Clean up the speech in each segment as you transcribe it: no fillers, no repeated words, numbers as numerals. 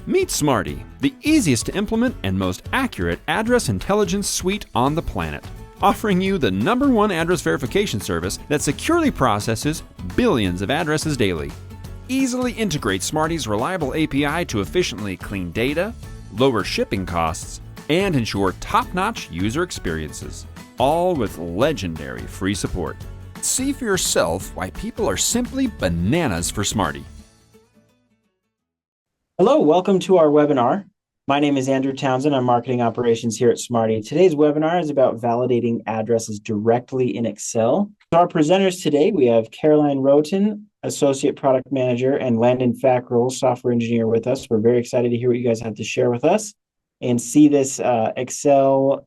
Meet Smarty, the easiest to implement and most accurate address intelligence suite on the planet, offering you the #1 address verification service that securely processes billions of addresses daily. Easily integrate Smarty's reliable API to efficiently clean data, lower shipping costs, and ensure top-notch user experiences, all with legendary free support. See for yourself why people are simply bananas for Smarty. Hello, welcome to our webinar. My name is Andrew Townsend. I'm Marketing Operations here at Smarty. Today's webinar is about validating addresses directly in Excel. So our presenters today, we have Caroline Roten, Associate Product Manager, and Landon Fackrell, Software Engineer with us. We're very excited to hear what you guys have to share with us and see this Excel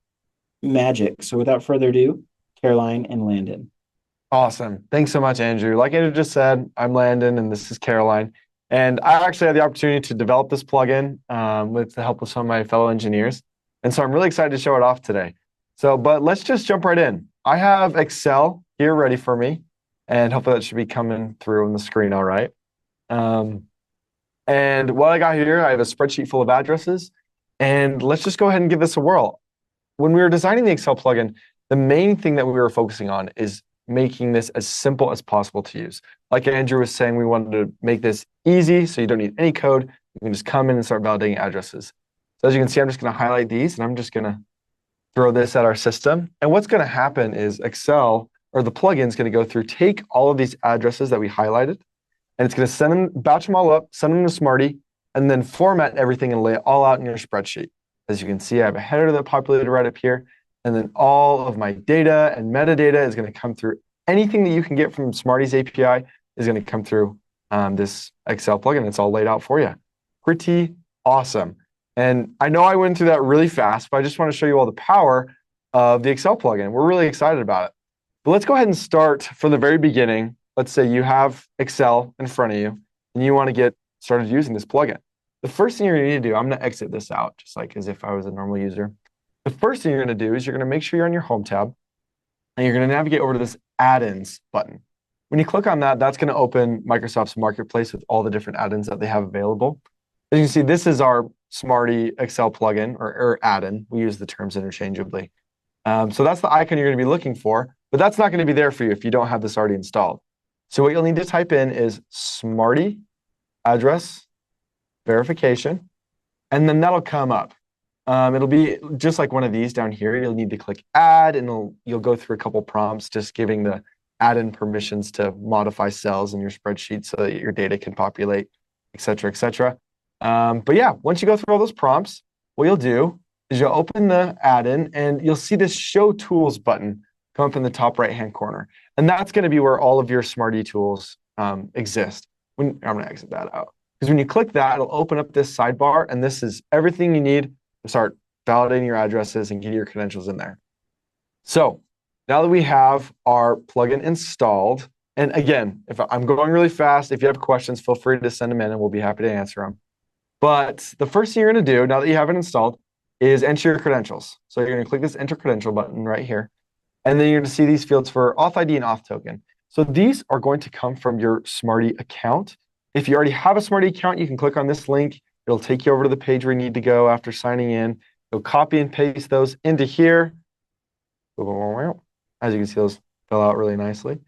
magic. So without further ado, Caroline and Landon. Awesome. Thanks so much, Andrew. Like Andrew just said, I'm Landon and this is Caroline. And I actually had the opportunity to develop this plugin with the help of some of my fellow engineers. And so I'm really excited to show it off today. But let's just jump right in. I have Excel here ready for me. And hopefully that should be coming through on the screen all right. And what I got here, I have a spreadsheet full of addresses. And let's just go ahead and give this a whirl. When we were designing the Excel plugin, the main thing that we were focusing on is making this as simple as possible to use. Like Andrew was saying, we wanted to make this easy so you don't need any code. You can just come in and start validating addresses. So as you can see, I'm just going to highlight these and I'm just going to throw this at our system. And what's going to happen is Excel, or the plugin, is going to go through, take all of these addresses that we highlighted, and it's going to send them, batch them all up, send them to Smarty, and then format everything and lay it all out in your spreadsheet. As you can see, I have a header that populated right up here. And then all of my data and metadata is going to come through. Anything that you can get from Smarty's API is going to come through this Excel plugin. It's all laid out for you. Pretty awesome. And I know I went through that really fast, but I just want to show you all the power of the Excel plugin. We're really excited about it. But let's go ahead and start from the very beginning. Let's say you have Excel in front of you and you want to get started using this plugin. The first thing you're going to need to do, I'm going to exit this out just like as if I was a normal user. The first thing you're going to do is you're going to make sure you're on your Home tab, and you're going to navigate over to this Add-ins button. When you click on that, that's going to open Microsoft's Marketplace with all the different add-ins that they have available. As you can see, this is our Smarty Excel plugin, or add-in. We use the terms interchangeably. So that's the icon you're going to be looking for, but that's not going to be there for you if you don't have this already installed. So what you'll need to type in is Smarty address verification, and then that'll come up. It'll be just like one of these down here. You'll need to click add, and you'll go through a couple prompts just giving the add-in permissions to modify cells in your spreadsheet so that your data can populate, et cetera, et cetera. But yeah, once you go through all those prompts, what you'll do is you'll open the add-in, and you'll see this Show Tools button come up in the top right-hand corner. And that's going to be where all of your Smarty tools exist. I'm going to exit that out. Because when you click that, it'll open up this sidebar, and this is everything you need to start validating your addresses and getting your credentials in there. So now that we have our plugin installed, and again, if I'm going really fast, if you have questions, feel free to send them in and we'll be happy to answer them. But the first thing you're going to do now that you have it installed is enter your credentials. So you're going to click this Enter Credential button right here. And then you're going to see these fields for Auth ID and Auth Token. So these are going to come from your Smarty account. If you already have a Smarty account, you can click on this link. It'll take you over to the page where you need to go after signing in. You'll copy and paste those into here. As you can see, those fill out really nicely.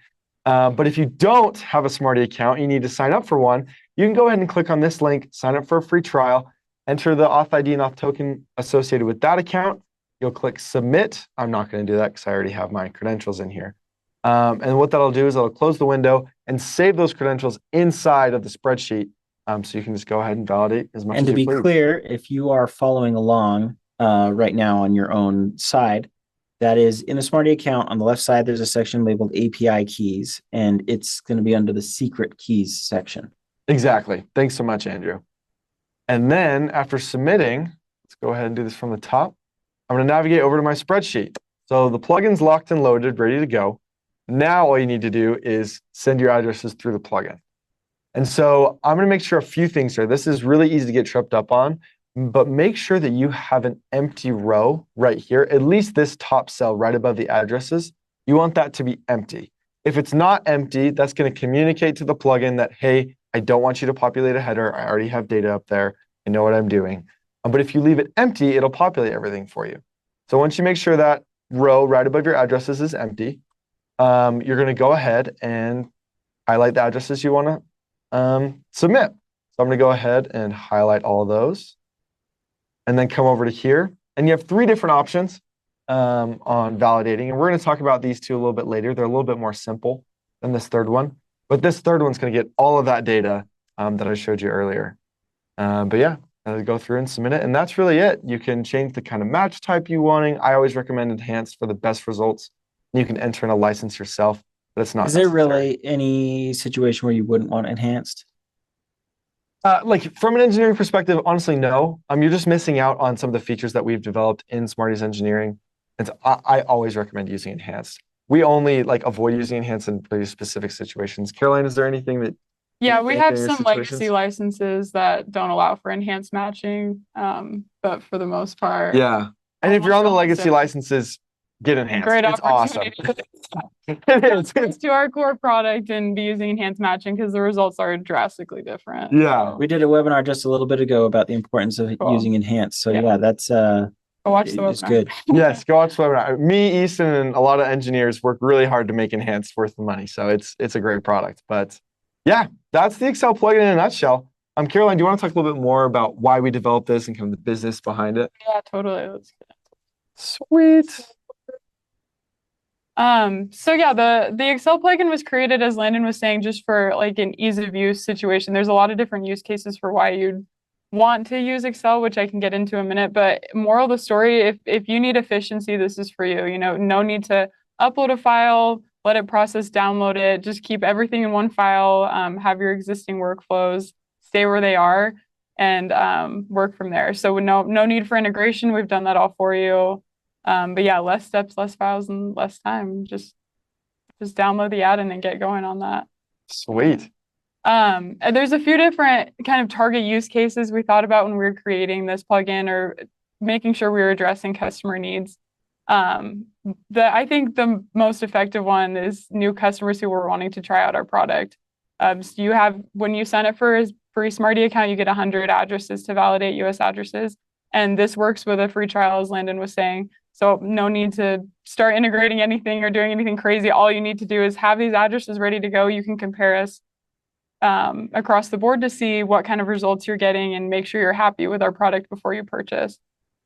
But if you don't have a Smarty account, you need to sign up for one. You can go ahead and click on this link, sign up for a free trial, enter the Auth ID and Auth Token associated with that account. You'll click Submit. I'm not going to do that because I already have my credentials in here. And what that'll do is it'll close the window and save those credentials inside of the spreadsheet. So you can just go ahead and validate as much as you please. And to be clear, if you are following along right now on your own side, that is in the Smarty account, on the left side, there's a section labeled API keys, and it's going to be under the secret keys section. Exactly. Thanks so much, Andrew. And then after submitting, let's go ahead and do this from the top. I'm going to navigate over to my spreadsheet. So the plugin's locked and loaded, ready to go. Now all you need to do is send your addresses through the plugin. And so I'm going to make sure a few things here. This is really easy to get tripped up on, but make sure that you have an empty row right here, at least this top cell right above the addresses. You want that to be empty. If it's not empty, that's going to communicate to the plugin that, hey, I don't want you to populate a header. I already have data up there. I know what I'm doing. But if you leave it empty, it'll populate everything for you. So once you make sure that row right above your addresses is empty, you're going to go ahead and highlight the addresses you want to submit. So I'm going to go ahead and highlight all of those and then come over to here. And you have 3 different options on validating. And we're going to talk about these 2 a little bit later. They're a little bit more simple than this third one. But this third one's going to get all of that data that I showed you earlier. But yeah, go through and submit it. And that's really it. You can change the kind of match type you wanting. I always recommend enhanced for the best results. You can enter in a license yourself, but it's not necessary. Is there really any situation where you wouldn't want enhanced? Like from an engineering perspective, honestly, no. You're just missing out on some of the features that we've developed in Smarty's engineering. And so I always recommend using enhanced. We only avoid using enhanced in pretty specific situations. Caroline, is there anything that? Yeah, we have some legacy licenses that don't allow for enhanced matching, but for the most part. Yeah, and if you're on the legacy licenses, get enhanced. Great it's awesome. It is to our core product and be using enhanced matching because the results are drastically different. Yeah, we did a webinar just a little bit ago about the importance of using enhanced. So yeah, that's go watch the webinar. Good. Yes, go watch the webinar. Me, Easton, and a lot of engineers work really hard to make enhanced worth the money. So it's a great product. But yeah, that's the Excel plugin in a nutshell. Caroline, do you want to talk a little bit more about why we developed this and kind of the business behind it? Yeah, totally. Let's get it. Sweet. So yeah, the Excel plugin was created, as Landon was saying, just for an ease of use situation. There's a lot of different use cases for why you'd want to use Excel, which I can get into in a minute. But moral of the story, if you need efficiency, this is for you. No need to upload a file, let it process, download it, just keep everything in one file, have your existing workflows stay where they are, and work from there. So no need for integration. We've done that all for you. But yeah, less steps, less files, and less time. Just download the add-in and get going on that. Sweet. And there's a few different kind of target use cases we thought about when we were creating this plugin or making sure we were addressing customer needs. I think the most effective one is new customers who were wanting to try out our product. So when you sign up for a free Smarty account, you get 100 addresses to validate US addresses. And this works with a free trial, as Landon was saying. So no need to start integrating anything or doing anything crazy. All you need to do is have these addresses ready to go. You can compare us across the board to see what kind of results you're getting and make sure you're happy with our product before you purchase.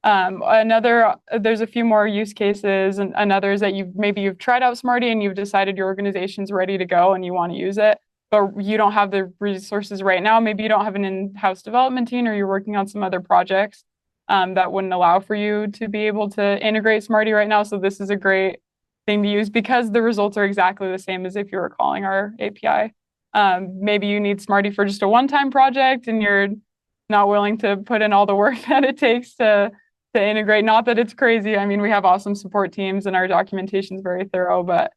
There's a few more use cases, and another is that you've tried out Smarty and you've decided your organization's ready to go and you want to use it, but you don't have the resources right now. Maybe you don't have an in-house development team, or you're working on some other projects that wouldn't allow for you to be able to integrate Smarty right now. So this is a great thing to use because the results are exactly the same as if you were calling our API. Maybe you need Smarty for just a one-time project and you're not willing to put in all the work that it takes to integrate. Not that it's crazy. I mean, we have awesome support teams and our documentation is very thorough, but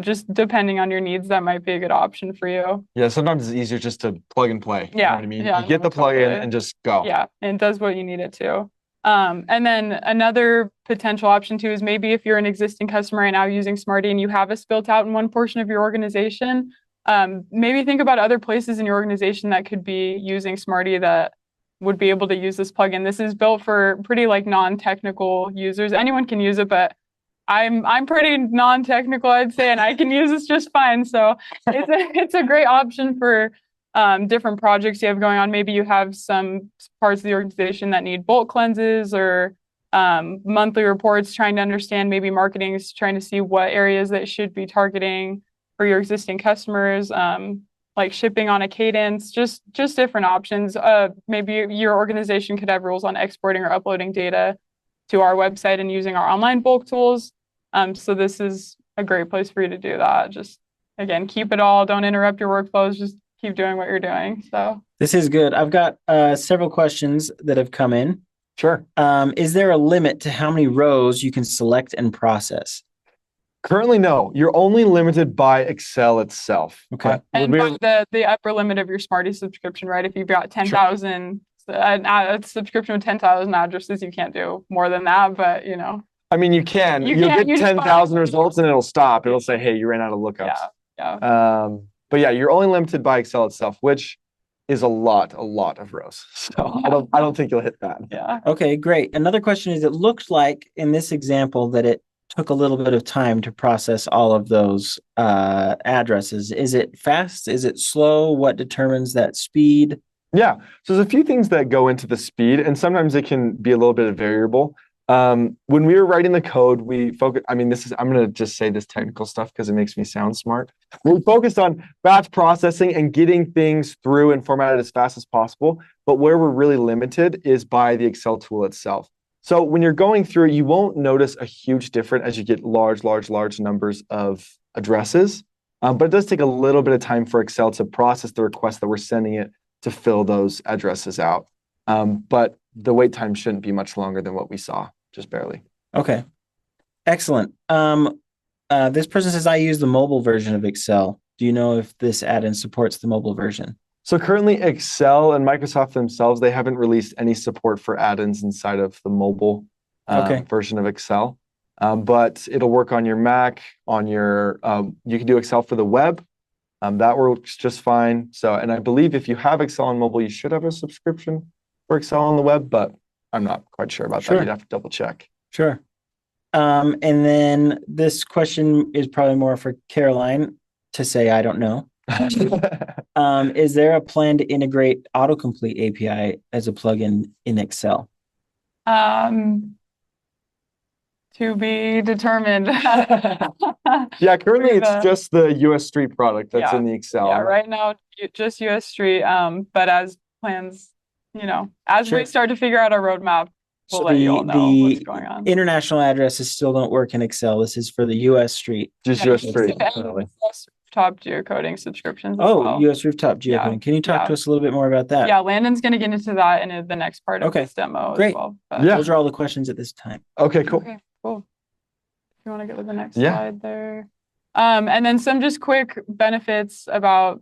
just depending on your needs, that might be a good option for you. Yeah, sometimes it's easier just to plug and play. Yeah, you know what I mean? Yeah, you get the plugin and just go. Yeah, and it does what you need it to. And then another potential option too is maybe if you're an existing customer right now using Smarty and you have us built out in one portion of your organization, maybe think about other places in your organization that could be using Smarty that would be able to use this plugin. This is built for pretty non-technical users. Anyone can use it, but I'm pretty non-technical, I'd say, and I can use this just fine. So it's a great option for different projects you have going on. Maybe you have some parts of the organization that need bulk cleanses or monthly reports, trying to understand, maybe marketing is trying to see what areas that should be targeting for your existing customers, like shipping on a cadence, just different options. Maybe your organization could have rules on exporting or uploading data to our website and using our online bulk tools. So this is a great place for you to do that. Just, again, keep it all. Don't interrupt your workflows. Just keep doing what you're doing. So this is good. I've got several questions that have come in. Sure. Is there a limit to how many rows you can select and process? Currently, no. You're only limited by Excel itself. Okay. And by the upper limit of your Smarty subscription, right? If you've got 10,000, a subscription with 10,000 addresses, you can't do more than that, but I mean, you can. You'll get 10,000 results and it'll stop. It'll say, hey, you ran out of lookups. Yeah. But yeah, you're only limited by Excel itself, which is a lot of rows. So I don't think you'll hit that. Yeah. Okay, great. Another question is, it looked like in this example that it took a little bit of time to process all of those addresses. Is it fast? Is it slow? What determines that speed? Yeah. So there's a few things that go into the speed, and sometimes it can be a little bit of variable. When we were writing the code, we focused, I'm going to just say this technical stuff because it makes me sound smart. We focused on batch processing and getting things through and formatted as fast as possible. But where we're really limited is by the Excel tool itself. So when you're going through it, you won't notice a huge difference as you get large numbers of addresses. But it does take a little bit of time for Excel to process the request that we're sending it to fill those addresses out. But the wait time shouldn't be much longer than what we saw, just barely. Okay, excellent. This person says, I use the mobile version of Excel. Do you know if this add-in supports the mobile version? So currently Excel and Microsoft themselves, they haven't released any support for add-ins inside of the mobile version of Excel. But it'll work on your Mac, on your, you can do Excel for the web. That works just fine. So, and I believe if you have Excel on mobile, you should have a subscription for Excel on the web, but I'm not quite sure about that. You'd have to double check. Sure. And then this question is probably more for Caroline to say, I don't know. Is there a plan to integrate autocomplete API as a plugin in Excel? To be determined. Yeah, currently it's just the US Street product that's in the Excel. Yeah, right now just US Street. But as plans, as we start to figure out our roadmap, we'll let you all know what's going on. International addresses still don't work in Excel. This is for the US Street. Just US Street. Rooftop geocoding subscriptions. US Rooftop Geocoding. Yeah. Can you talk to us a little bit more about that? Yeah, Landon's going to get into that in the next part of this demo Great. as well. Those are all the questions at this time. Okay, cool. Okay, cool. If you want to go to the next slide there. And then some just quick benefits about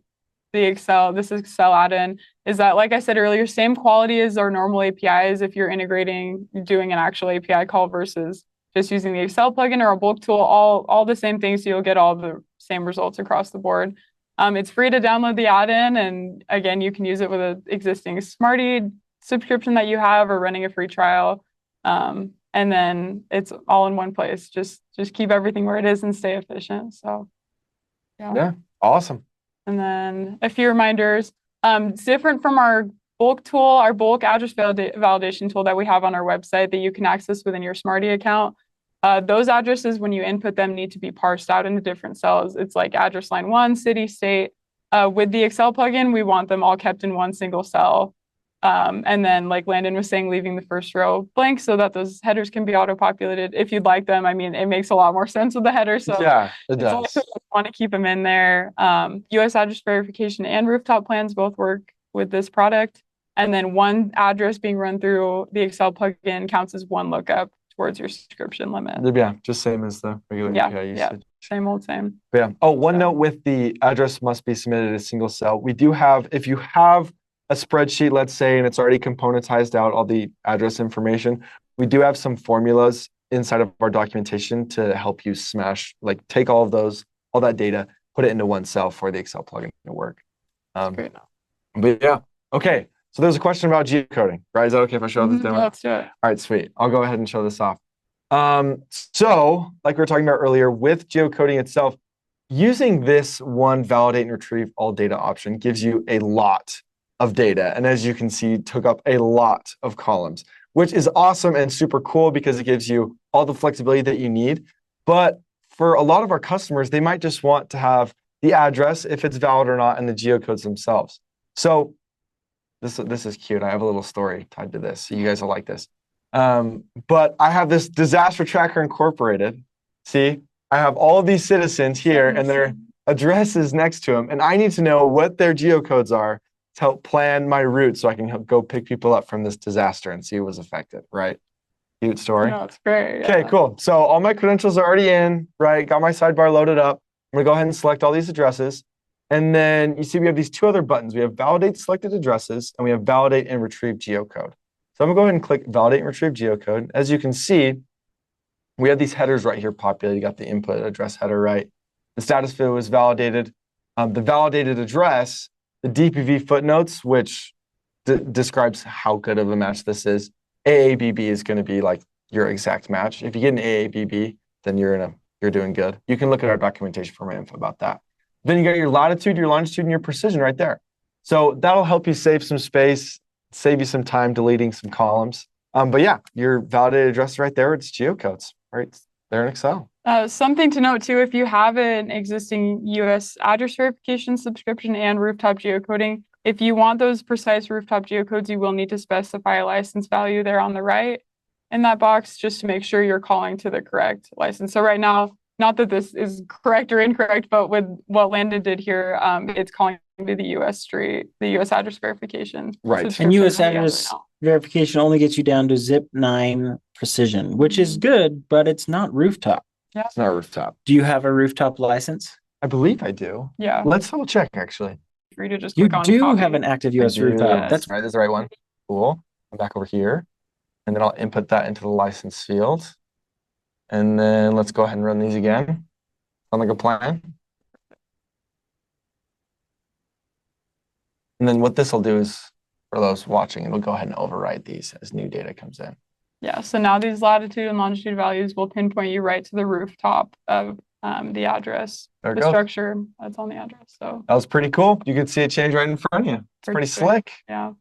this Excel add-in is that, like I said earlier, same quality as our normal APIs if you're doing an actual API call versus just using the Excel plugin or a bulk tool, all the same things, so you'll get all the same results across the board. It's free to download the add-in, and again, you can use it with an existing Smarty subscription that you have or running a free trial. And then it's all in one place. Just keep everything where it is and stay efficient. So yeah, awesome. And then a few reminders. It's different from our bulk tool, our bulk address validation tool that we have on our website that you can access within your Smarty account. Those addresses, when you input them, need to be parsed out into different cells. It's like address line 1, city, state. With the Excel plugin, we want them all kept in one single cell. And then, like Landon was saying, leaving the first row blank so that those headers can be auto-populated if you'd like them. I mean, it makes a lot more sense with the header. So yeah, it does. Want to keep them in there. US address verification and rooftop plans both work with this product. And then one address being run through the Excel plugin counts as one lookup towards your subscription limit. Yeah, just same as the regular API usage. Yeah, same old same. But yeah. Oh, one note with the address must be submitted as a single cell. We do have, if you have a spreadsheet, let's say, and it's already componentized out all the address information, we do have some formulas inside of our documentation to help you take all that data, put it into one cell for the Excel plugin to work. Great. But yeah, okay. So there's a question about geocoding, right? Is that okay if I show this demo? Let's do it. All right, sweet. I'll go ahead and show this off. So like we were talking about earlier, with geocoding itself, using this one validate and retrieve all data option gives you a lot of data. And as you can see, took up a lot of columns, which is awesome and super cool because it gives you all the flexibility that you need. But for a lot of our customers, they might just want to have the address, if it's valid or not, and the geocodes themselves. So this is cute. I have a little story tied to this. So you guys will like this. But I have this disaster tracker incorporated. See, I have all of these citizens here and their addresses next to them. And I need to know what their geocodes are to help plan my route so I can go pick people up from this disaster and see who was affected, right? Cute story. No, it's great. Okay, cool. So all my credentials are already in, right? Got my sidebar loaded up. I'm gonna go ahead and select all these addresses. And then you see we have these two other buttons. We have validate selected addresses and we have validate and retrieve geocode. So I'm gonna go ahead and click validate and retrieve geocode. As you can see, we have these headers right here populated. You got the input address header, right? The status field was validated. The validated address, the the DPV footnotes, which describes how good of a match this is. AABB is going to be like your exact match. If you get an AABB, then you're doing good. You can look at our documentation for more info about that. Then you got your latitude, your longitude, and your precision right there. So that'll help you save some space, save you some time deleting some columns. But yeah, your validated address right there, it's geocodes, right there in Excel. Something to note too, if you have an existing US address verification subscription and rooftop geocoding, if you want those precise rooftop geocodes, you will need to specify a license value there on the right in that box, just to make sure you're calling to the correct license. So right now, not that this is correct or incorrect, but with what Landon did here, it's calling to the US address verification. Right. And US address verification only gets you down to zip9 precision, which is good, but it's not rooftop. Yeah. It's not rooftop. Do you have a rooftop license? I believe I do. Yeah. Let's double check, actually. Free to just You click on do copy. have an active US rooftop. Yes. That's right. That's the right one. Cool. I'm back over here. And then I'll input that into the license field. And then let's go ahead and run these again. Sound like a plan? And then what this will do is, for those watching, it'll go ahead and override these as new data comes in. Yeah, so now these latitude and longitude values will pinpoint you right to the rooftop of the address, There it the goes. structure that's on the address. So That was pretty cool. You can see it change right in front of you. It's pretty sick. slick. Yeah.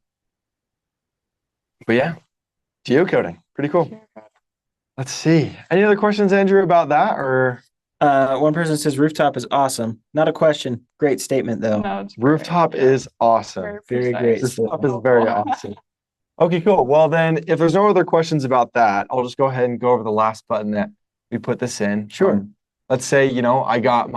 But yeah, geocoding, pretty cool. Let's see. Any other questions, Andrew, about that? Or one person says rooftop is awesome. Not a question. Great statement though. No, it's rooftop is awesome. Very precise. great. Rooftop is very awesome. Okay, cool. Well, then, if there's no other questions about that, I'll just go ahead and go over the last button that we put this in. Sure. Let's say, I got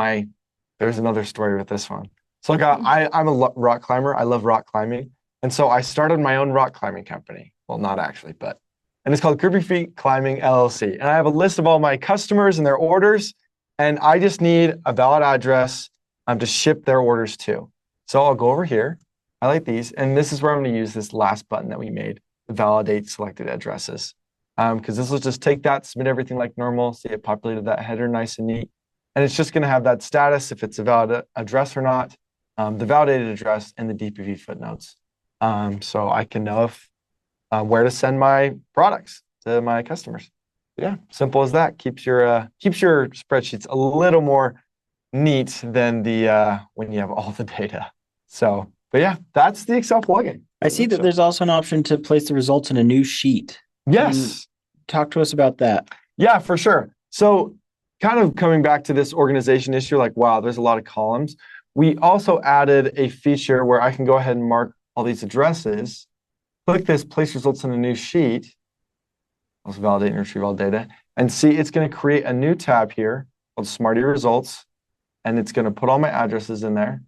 there's another story with this one. So I'm a rock climber. I love rock climbing. And so I started my own rock climbing company. Well, not actually, and it's called Grippy Feet Climbing LLC. And I have a list of all my customers and their orders. And I just need a valid address to ship their orders to. So I'll go over here. I like these, and this is where I'm going to use this last button that we made, validate selected addresses. Because this will just take that, submit everything like normal, see it populated that header nice and neat. And it's just going to have that status, if it's a valid address or not, the validated address, and the DPV footnotes. So I can know where to send my products to my customers. Yeah, simple as that. Keeps your spreadsheets a little more neat than when you have all the data. So. But yeah, that's the Excel plugin. I see that there's also an option to place the results in a new sheet. Yes. Talk to us about that. Yeah, for sure. So kind of coming back to this organization issue, like, wow, there's a lot of columns. We also added a feature where I can go ahead and mark all these addresses, click this, place results in a new sheet, also validate and retrieve all data, and see it's going to create a new tab here called Smarty Results, and it's going to put all my addresses in there.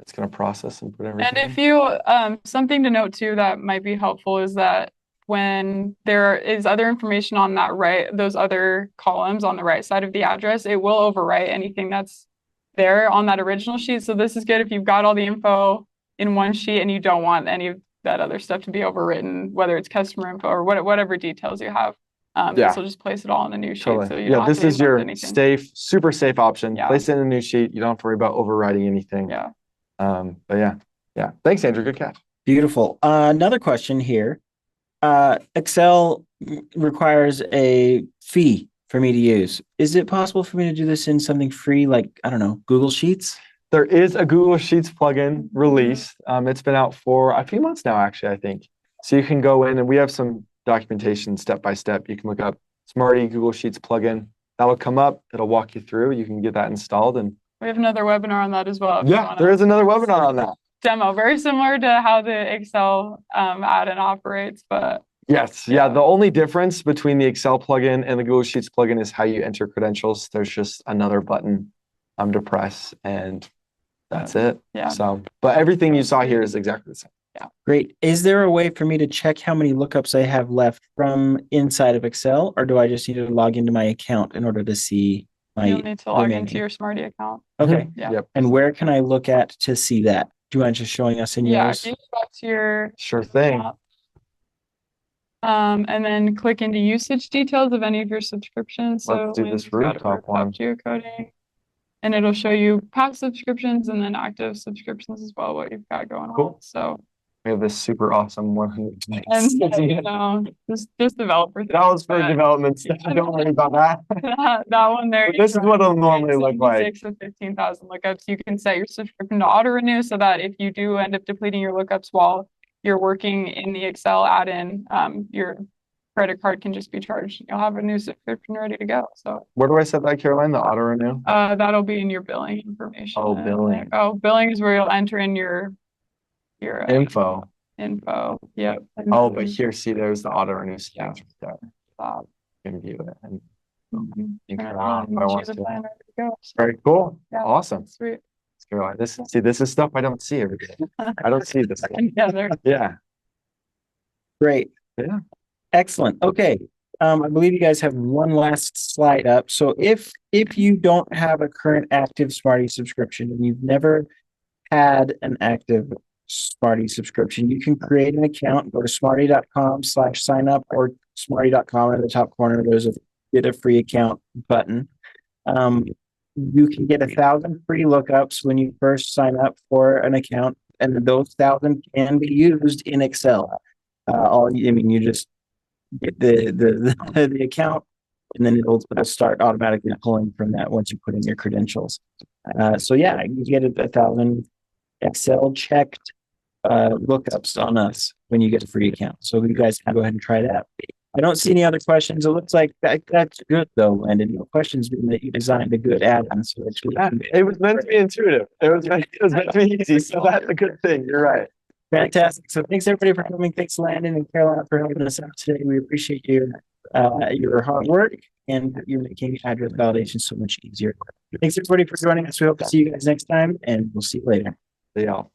It's going to process and put everything. And if you, something to note too that might be helpful is that when there is other information on that those other columns on the right side of the address, it will overwrite anything that's there on that original sheet. So this is good if you've got all the info in one sheet and you don't want any of that other stuff to be overwritten, whether it's customer info or whatever details you have. This will just place it all in the new sheet. Totally. So you don't have this to is your anything. super safe option. Yeah. Place it in a new sheet. You don't have to worry about overwriting anything. Yeah. But yeah. Thanks, Andrew. Good catch. Beautiful. Another question here. Excel requires a fee for me to use. Is it possible for me to do this in something free, like, I don't know, Google Sheets? There is a Google Sheets plugin released. It's been out for a few months now, actually, I think. So you can go in, and we have some documentation step by step. You can look up Smarty Google Sheets plugin. That'll come up. It'll walk you through. You can get that installed. And We have another webinar on that as well. yeah, there is another webinar on that. Demo, very similar to how the Excel add-in operates, but Yes. Yeah. The only difference between the Excel plugin and the Google Sheets plugin is how you enter credentials. There's just another button to press, and that's it. Yeah. So, but everything you saw here is exactly the same. Great. Is there a way for me to check how many lookups I have left from inside of Excel, or do I just need to log into my account in order to see my you'll need to log remaining? into your Smarty account. Okay. Yeah. Yep. And where can I look at to see that? Do you mind just showing us in Yeah, yours? can you go back to your Sure thing. app? And then click into usage details of any of your subscriptions. Let's do Lynn's this got rooftop one. Geocoding. and it'll show you past subscriptions and then active subscriptions as well, what you've got going Cool. on. So, We have this super awesome 100 and megs. just developer. That was for development stuff. Don't worry about that. that one there. But this is what it'll normally look like. 6 of 15,000 lookups. You can set your subscription to auto renew so that if you do end up depleting your lookups while you're working in the Excel add-in, your credit card can just be charged. You'll have a new subscription ready to go. So Where do I set that, Caroline? The auto renew? that'll be in your billing information. Oh, billing. Billing is where you'll enter in your Info. Yep. Oh, but here, see, there's the auto renew stuff. You can view it and you can Turn it turn it on if I want choose a to. plan, ready to go. Very cool. Yeah. Awesome. Sweet. Caroline, this is stuff I don't see every day. I don't see this. Together. Yeah. Great. Yeah. Excellent. Okay. I believe you guys have one last slide up. So if you don't have a current active Smarty subscription and you've never had an active Smarty subscription, you can create an account, go to smarty.com/sign up, or smarty.com in the top corner. There's a get a free account button. You can get 1,000 free lookups when you first sign up for an account, and those 1,000 can be used in Excel. You just get the account, and then it'll start automatically pulling from that once you put in your credentials. So yeah, you get 1,000 Excel checked lookups on us when you get a free account. So you guys can go ahead and try that. I don't see any other questions. It looks like that's good though, Landon. No questions being that you designed a good add-on. So it's really It was meant to be intuitive. It was meant to be easy. So that's a good thing. You're right. fantastic. So thanks everybody for coming. Thanks Landon and Caroline for helping us out today. We appreciate your hard work and you're making address validation so much easier. Thanks everybody for joining us. We hope to see you guys next time and we'll see you later. See y'all.